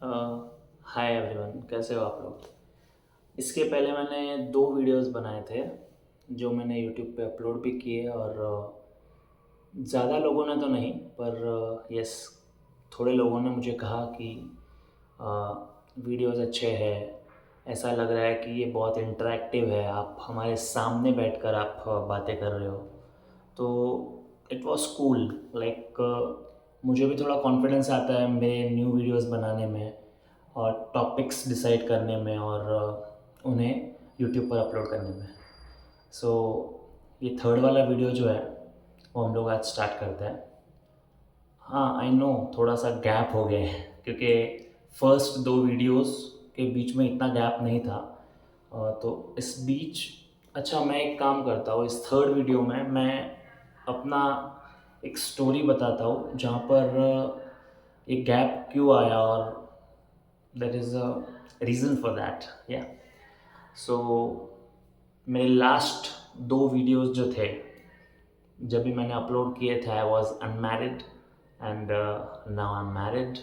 Hi everyone, कैसे हो आप लोग। इसके पहले मैंने दो वीडियोस बनाए थे जो मैंने यूट्यूब पे अपलोड भी किए और ज़्यादा लोगों ने तो नहीं पर यस थोड़े लोगों ने मुझे कहा कि वीडियोस अच्छे हैं, ऐसा लग रहा है कि ये बहुत इंटरेक्टिव है, आप हमारे सामने बैठकर आप बातें कर रहे हो। तो इट वाज कूल लाइक मुझे भी थोड़ा कॉन्फिडेंस आता है मेरे न्यू वीडियोस बनाने में और टॉपिक्स डिसाइड करने में और उन्हें यूट्यूब पर अपलोड करने में। सो ये थर्ड वाला वीडियो जो है वो हम लोग आज स्टार्ट करते हैं। हाँ, आई नो थोड़ा सा गैप हो गया है क्योंकि फर्स्ट दो वीडियोस के बीच में इतना गैप नहीं था। तो इस बीच अच्छा मैं एक काम करता हूँ, इस थर्ड वीडियो में मैं अपना एक स्टोरी बताता हूँ जहाँ पर ये गैप क्यों आया और there is a reason for that या। सो मेरे लास्ट दो वीडियोस जो थे जब भी मैंने अपलोड किए थे I was unmarried and now I am married.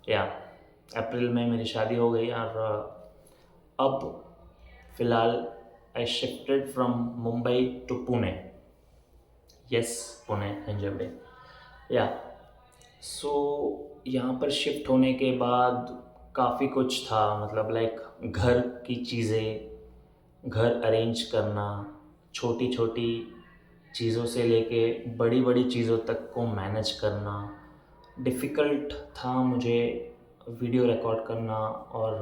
या अप्रैल में मेरी शादी हो गई और अब फ़िलहाल I shifted from Mumbai to Pune. Yes, Pune Hinjewadi yeah. So यहाँ पर शिफ्ट होने के बाद काफ़ी कुछ था, मतलब लाइक घर की चीज़ें, घर अरेंज करना, छोटी छोटी चीज़ों से लेके बड़ी बड़ी चीज़ों तक को मैनेज करना डिफ़िकल्ट था मुझे। वीडियो रिकॉर्ड करना और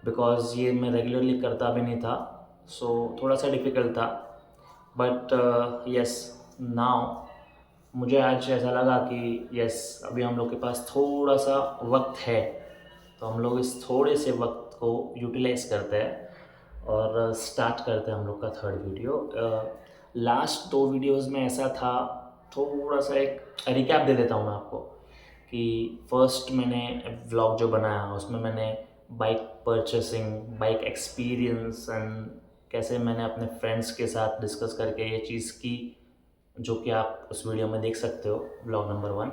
बिकॉज़ ये मैं रेगुलरली करता भी नहीं था, सो थोड़ा सा डिफ़िकल्ट था। बट यस, नाउ मुझे आज ऐसा लगा कि यस अभी हम लोग के पास थोड़ा सा वक्त है, तो हम लोग इस थोड़े से वक्त को यूटिलाइज़ करते हैं और स्टार्ट करते हैं हम लोग का थर्ड वीडियो। लास्ट दो वीडियोस में ऐसा था, थोड़ा सा एक रिकैप दे देता हूँ मैं आपको कि फर्स्ट मैंने व्लॉग जो बनाया उसमें मैंने bike purchasing, bike experience and कैसे मैंने अपने फ्रेंड्स के साथ डिस्कस करके ये चीज़ की, जो कि आप उस वीडियो में देख सकते हो, vlog number one.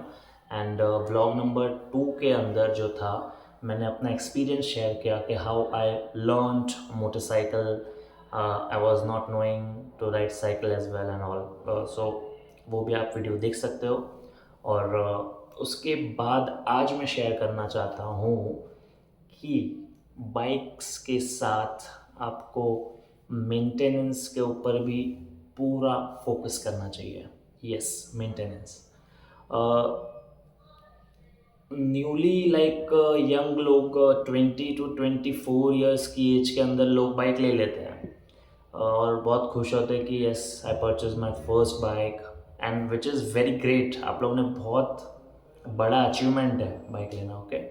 And vlog number two के अंदर जो था मैंने अपना एक्सपीरियंस शेयर किया कि how I learned motorcycle. I was not knowing to ride cycle as well and all. So वो भी आप वीडियो देख सकते हो। और उसके बाद आज मैं शेयर करना चाहता हूँ कि बाइक्स के साथ आपको मेंटेनेंस के ऊपर भी पूरा फोकस करना चाहिए। Yes, maintenance. Newly like young लोग 20 to 24 ईयर्स की एज के अंदर लोग बाइक ले लेते हैं और बहुत खुश होते हैं कि yes I purchase my first bike and which is very great. आप लोगों ने बहुत बड़ा अचीवमेंट है बाइक लेना। ओके,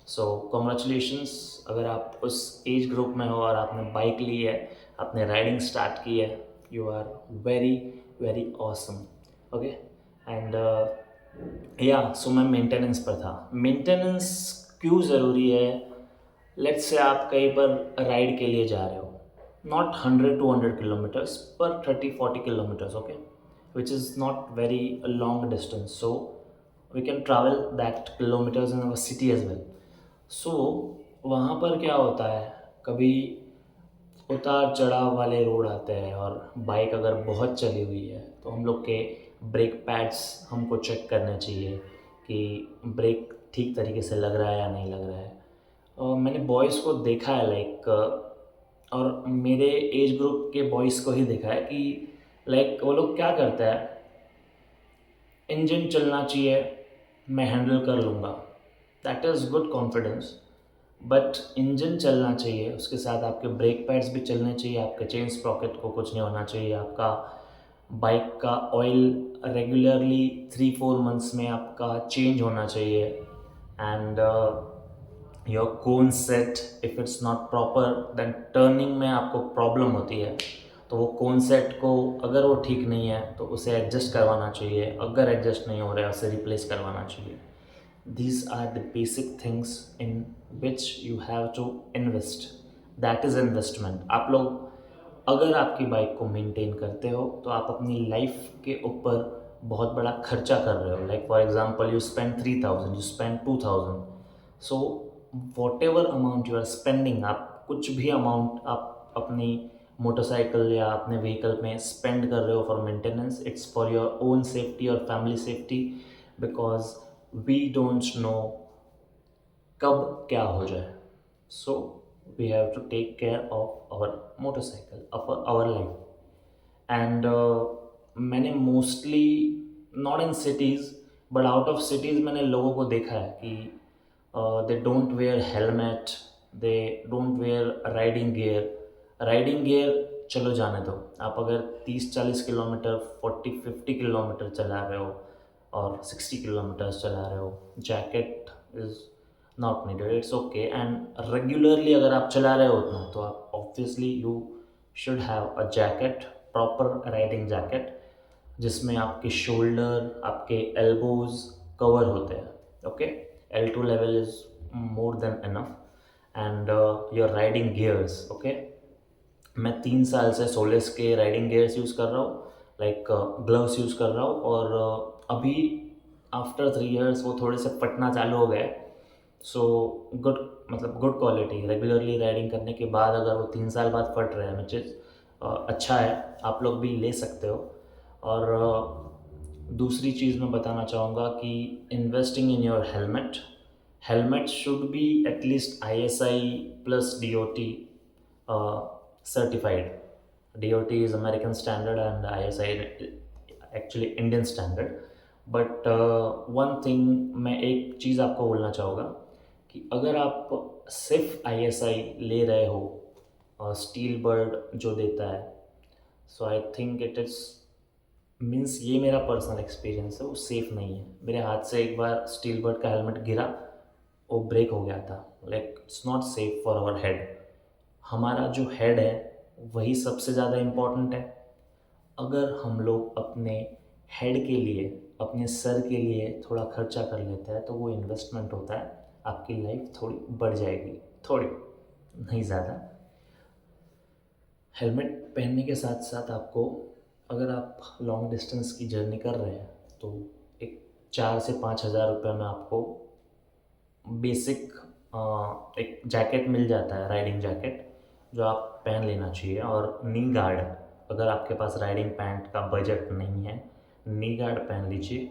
सो कॉन्ग्रेचुलेशंस अगर आप उस एज ग्रुप में हो और आपने बाइक ली है, आपने राइडिंग स्टार्ट की है, you are very very awesome. Okay, and yeah so मैं मेंटेनेंस पर था। मेंटेनेंस क्यों ज़रूरी है? लेट्स से आप कहीं पर राइड के लिए जा रहे हो, नॉट 100 to 100 किलोमीटर्स पर 30-40 kilometres, okay, which is not very long distance, so we can travel that kilometres in our city as well. So वहाँ पर क्या होता है, कभी उतार चढ़ाव वाले रोड आते हैं और बाइक अगर बहुत चली हुई है तो हम लोग के ब्रेक पैड्स हमको चेक करने चाहिए कि ब्रेक ठीक तरीके से लग रहा है या नहीं लग रहा है। और मैंने बॉयज़ को देखा है लाइक, और मेरे एज ग्रुप के बॉयज़ को ही देखा है कि लाइक वो लोग क्या करते हैं, इंजन चलना चाहिए, मैं हैंडल कर लूँगा, that is good confidence. But engine चलना चाहिए, उसके साथ आपके ब्रेक पैड्स भी चलने चाहिए, आपके चेन स्प्रॉकेट को कुछ नहीं होना चाहिए, आपका बाइक का ऑयल रेगुलरली 3-4 मंथ्स में आपका चेंज होना चाहिए। And your cone set if it's not proper then turning में आपको प्रॉब्लम होती है, तो वो कोन सेट को अगर वो ठीक नहीं है तो उसे एडजस्ट करवाना चाहिए, अगर एडजस्ट नहीं हो रहा है उसे रिप्लेस करवाना चाहिए। These are the basic things in which you have to invest. That is investment. आप लोग अगर आपकी बाइक को मेंटेन करते हो तो आप अपनी लाइफ के ऊपर बहुत बड़ा खर्चा कर रहे हो, like for example you spend 3000, you spend 2000, so whatever amount you are spending, आप कुछ भी अमाउंट आप अपनी मोटरसाइकिल या अपने व्हीकल में स्पेंड कर रहे हो for maintenance, it's for your own safety और family safety, because we don't know कब क्या हो जाए. So we have to take care of our motorcycle, of our life. And मैंने mostly, not in cities but out of cities, मैंने लोगों को देखा है कि they don't wear helmet, they don't wear riding gear. Riding gear चलो जाने दो, आप अगर 30-40 किलोमीटर, 40-50 किलोमीटर चला रहे हो और 60 किलोमीटर्स चला रहे हो, jacket is not needed, it's okay. And regularly अगर आप चला रहे हो उतना, तो आप obviously you should have a jacket, proper riding jacket, जिसमें आपके शोल्डर, आपके एल्बोज कवर होते हैं. Okay, L2 level is more than enough. And your riding gears. Okay, मैं 3 साल से सोलेस के राइडिंग गियर्स यूज़ कर रहा हूँ, लाइक ग्लव्स यूज़ कर रहा हूँ. और अभी आफ्टर 3 years वो थोड़े से फटना चालू हो गए. सो गुड, मतलब गुड क्वालिटी. रेगुलरली राइडिंग करने के बाद अगर वो 3 साल बाद फट रहे हैं, विच इज़ अच्छा है, आप लोग भी ले सकते हो. और दूसरी चीज़ मैं बताना चाहूँगा कि investing in your helmet. Helmet should be at least ISI plus DOT certified. DOT is American standard and ISI actually Indian standard. But one thing, मैं एक चीज़ आपको बोलना चाहूँगा कि अगर आप सिर्फ ISI ले रहे हो, स्टील बर्ड जो देता है, so I think it is, means ये मेरा पर्सनल एक्सपीरियंस है, वो सेफ़ नहीं है. मेरे हाथ से एक बार स्टील बर्ड का हेलमेट गिरा, वो ब्रेक हो गया था. Like it's not safe for our head. हमारा जो हेड है वही सबसे ज़्यादा इम्पॉर्टेंट है. अगर हम लोग अपने हेड के लिए, अपने सर के लिए थोड़ा खर्चा कर लेते हैं, तो वो इन्वेस्टमेंट होता है. आपकी लाइफ थोड़ी बढ़ जाएगी, थोड़ी, नहीं ज़्यादा. हेलमेट पहनने के साथ साथ आपको, अगर आप लॉन्ग डिस्टेंस की जर्नी कर रहे हैं, तो एक 4 से 5 हज़ार रुपये में आपको बेसिक एक जैकेट मिल जाता है, राइडिंग जैकेट, जो आप पहन लेना चाहिए. और नी गार्ड, अगर आपके पास राइडिंग पैंट का बजट नहीं है, नी गार्ड पहन लीजिए.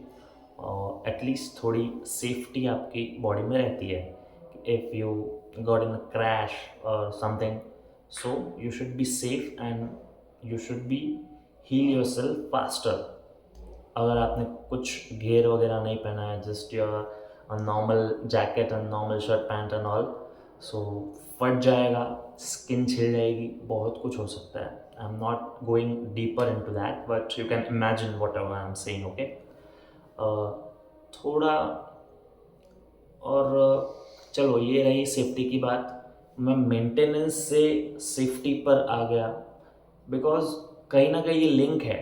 और एटलीस्ट थोड़ी सेफ्टी आपकी बॉडी में रहती है. If you got in a crash और something, so you should be safe and you should be heal yourself faster. अगर आपने कुछ गियर वगैरह नहीं पहना है, just your normal jacket and normal shirt pant and all, so फट जाएगा, स्किन छिल जाएगी, बहुत कुछ हो सकता है. I am not going deeper into that, but you can imagine whatever I am saying. Okay, थोड़ा. और चलो, ये रही सेफ्टी की बात. मैं मेंटेनेंस से सेफ्टी पर आ गया, बिकॉज कहीं ना कहीं ये लिंक है.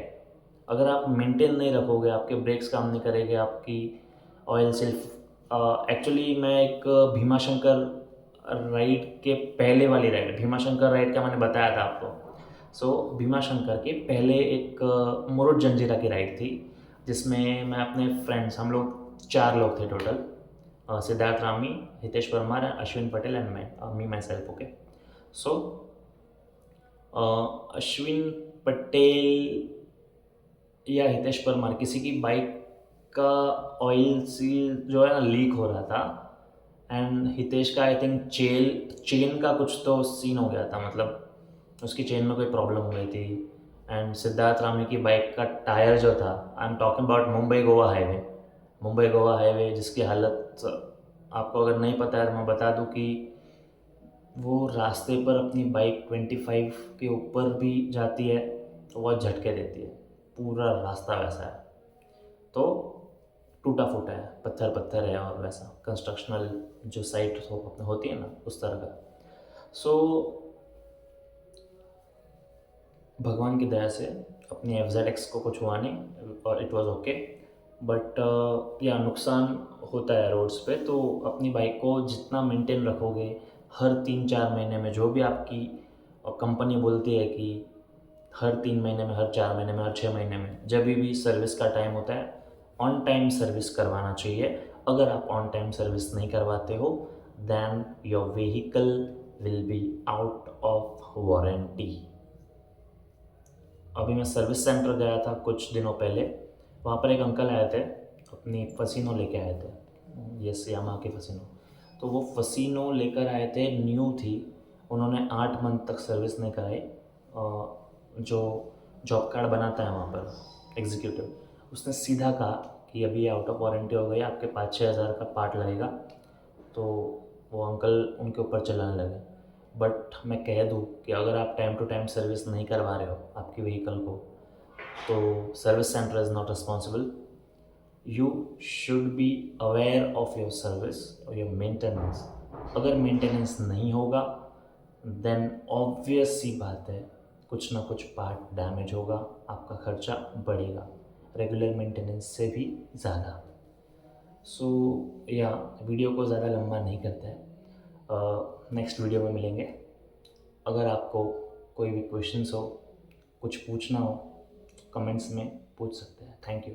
अगर आप मेंटेन नहीं रखोगे, आपके ब्रेक्स काम नहीं करेंगे, आपकी ऑयल सिल्फ, एक्चुअली मैं एक भीमा शंकर राइड के पहले वाली राइड, भीमा शंकर राइड का मैंने बताया था आपको. सो भीमा शंकर के पहले एक मुरुड जंजीरा की राइड थी, जिसमें मैं अपने फ्रेंड्स, हम लोग 4 लोग थे total. Siddharth Rami, Hitesh Parmar, Ashwin Patel and me myself. Okay, so Ashwin Patel या हितेश परमार, किसी की बाइक का ऑयल सील जो है ना, लीक हो रहा था. एंड हितेश का आई थिंक चेन का कुछ तो सीन हो गया था, मतलब उसकी चेन में कोई प्रॉब्लम हो गई थी. एंड सिद्धार्थ रामी की बाइक का टायर जो था, I am talking about Mumbai Goa highway, Mumbai Goa highway, जिसकी हालत आपको अगर नहीं पता है तो मैं बता दूं कि वो रास्ते पर अपनी बाइक 25 के ऊपर भी जाती है तो वह झटके देती है. पूरा रास्ता वैसा है, तो टूटा फूटा है, पत्थर पत्थर है, और वैसा कंस्ट्रक्शनल जो साइट होती है ना, उस तरह का. सो भगवान की दया से अपनी FZX को कुछ हुआ नहीं, और इट वाज ओके. बट या नुकसान होता है रोड्स पे, तो अपनी बाइक को जितना मेंटेन रखोगे, हर 3-4 महीने में जो भी आपकी कंपनी बोलती है कि हर 3 महीने में, हर 4 महीने में, हर 6 महीने में, जब भी सर्विस का टाइम होता है, ऑन टाइम सर्विस करवाना चाहिए। अगर आप ऑन टाइम सर्विस नहीं करवाते हो, then your vehicle will be out of warranty. अभी मैं सर्विस सेंटर गया था कुछ दिनों पहले, वहाँ पर एक अंकल आए थे, अपनी फसीनो लेके आए थे, यस यामाहा की फसीनो। तो वो फसीनो लेकर आए थे, न्यू थी, उन्होंने 8 मंथ तक सर्विस नहीं कराई। जो जॉब कार्ड बनाता है वहाँ पर एग्जीक्यूटिव, उसने सीधा कहा कि अभी ये आउट ऑफ वारंटी हो गई, आपके 5-6 हज़ार का पार्ट लगेगा। तो वो अंकल उनके ऊपर चलाने लगे। बट मैं कह दूँ कि अगर आप टाइम टू टाइम सर्विस नहीं करवा रहे हो आपकी व्हीकल को, तो service centre is not responsible. You should be aware of your service और योर मेंटेनेंस। अगर मेंटेनेंस नहीं होगा, देन ऑब्वियस सी बात है, कुछ ना कुछ पार्ट डैमेज होगा, आपका खर्चा बढ़ेगा, रेगुलर मेंटेनेंस से भी ज़्यादा। सो या वीडियो को ज़्यादा लंबा नहीं करते हैं, नेक्स्ट वीडियो में मिलेंगे। अगर आपको कोई भी क्वेश्चंस हो, कुछ पूछना हो, कमेंट्स में पूछ सकते हैं। Thank you.